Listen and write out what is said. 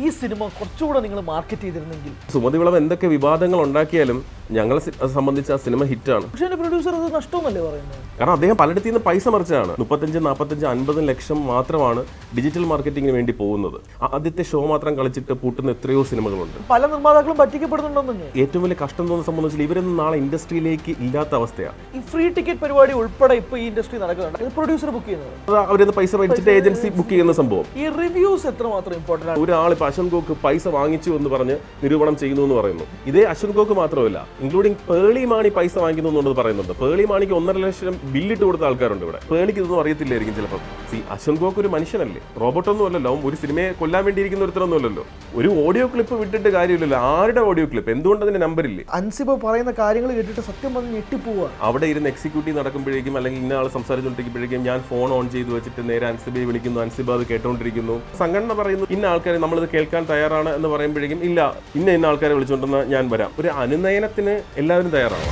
ഈ സിനിമ കുറച്ചുകൂടെ നിങ്ങൾ മാർക്കറ്റ് ചെയ്തിരുന്നെങ്കിൽ? സുമതി വിളവ് എന്തൊക്കെ വിവാദങ്ങൾ ഉണ്ടാക്കിയാലും ഞങ്ങളെ സംബന്ധിച്ച് ആ സിനിമ ഹിറ്റാണ്. പക്ഷേ പ്രൊഡ്യൂസർ അത് നഷ്ടമെന്നല്ലേ പറയുന്നത്? കാരണം അദ്ദേഹം പലയിടത്തു നിന്ന് പൈസ മറിച്ചാണ്. 35, 45, 50 ലക്ഷം മാത്രമാണ് ഡിജിറ്റൽ മാർക്കറ്റിംഗിന് വേണ്ടി പോകുന്നത്. ആദ്യത്തെ ഷോ മാത്രം കളിച്ചിട്ട് പൂട്ടുന്ന എത്രയോ സിനിമകളുണ്ട്. പല നിർമ്മാതാക്കളും പറ്റിക്കപ്പെടുന്നുണ്ടെന്ന്. ഏറ്റവും വലിയ കഷ്ടം തോന്നുന്ന സംബന്ധിച്ചാൽ ഇവരൊന്നും നാളെ ഇൻഡസ്ട്രിയിലേക്ക് ഇല്ലാത്ത അവസ്ഥയാണ്. ഈ ഫ്രീ ടിക്കറ്റ് പരിപാടി ഉൾപ്പെടെ ഇപ്പൊ ഈ ഇൻഡസ്ട്രി നടക്കുന്നുണ്ട്. പ്രൊഡ്യൂസർ ബുക്ക് ചെയ്യുന്നത്, അവരത് പൈസ മേടിച്ചിട്ട് ഏജൻസി ബുക്ക് ചെയ്യുന്ന സംഭവം. ഈ റിവ്യൂസ് എത്രമാത്രം ഇമ്പോർട്ടന്റ് ആണ്? ഒരാൾ ഇപ്പൊ അശ്വന്ത് ഗോക്ക് പൈസ വാങ്ങിച്ചു എന്ന് പറഞ്ഞ് നിരൂപണം ചെയ്യുന്നു എന്ന് പറയുന്നു. ഇതേ അശ്വന്ത് ഗോക്ക് മാത്രമല്ല, ഇൻക്ലൂഡിംഗ് പേളി മാണി പൈസ വാങ്ങിക്കുന്നു എന്നുള്ളത് പറയുന്നുണ്ട്. പേളി മാണിക്ക് 1.5 ലക്ഷം ബില്ലിട്ട് കൊടുത്ത ആൾക്കാരുണ്ട് ഇവിടെ. പേളിക്ക് ഇതൊന്നും അറിയത്തില്ലായിരിക്കും ചിലപ്പോൾ. അശ്വന്ത് ഗോക്ക് ഒരു മനുഷ്യനല്ലേ, റോബോട്ടൊന്നും അല്ലല്ലോ. ഒരു സിനിമയെ കൊല്ലാൻ വേണ്ടിയിരിക്കുന്ന ഒരുത്തരൊന്നും അല്ലല്ലോ. ഒരു ഓഡിയോ ക്ലിപ്പ് വിട്ടിട്ട് കാര്യമില്ലല്ലോ. ആരുടെ ഓഡിയോ ക്ലിപ്പ്? എന്തുകൊണ്ട് അതിന്റെ നമ്പറില്ലേ? അൻസിബ പറയുന്ന കാര്യങ്ങൾ കേട്ടിട്ട് സത്യം പറഞ്ഞ് ഞെട്ടിപ്പോവുക. അവിടെ ഇരുന്ന് എക്സിക്യൂട്ടീവ് നടക്കുമ്പോഴേക്കും അല്ലെങ്കിൽ ഇന്ന ആൾ സംസാരിച്ചുകൊണ്ടിരിക്കുമ്പോഴേക്കും ഞാൻ ഫോൺ ഓൺ ചെയ്ത് വെച്ചിട്ട് നേരെ അൻസിബയെ വിളിക്കുന്നു. അൻസിബ അത് കേട്ടോണ്ടിരിക്കുന്നു. സംഘടന പറയുന്നു ഇന്ന ആൾക്കാരെ നമ്മളിത് കേൾക്കാൻ തയ്യാറാണ് എന്ന് പറയുമ്പോഴേക്കും ഇല്ല, ഇന്ന ആൾക്കാരെ വിളിച്ചുകൊണ്ടെന്ന് ഞാൻ വരാം. ഒരു അനുനയനത്തിന് എല്ലാവരും തയ്യാറാണ്.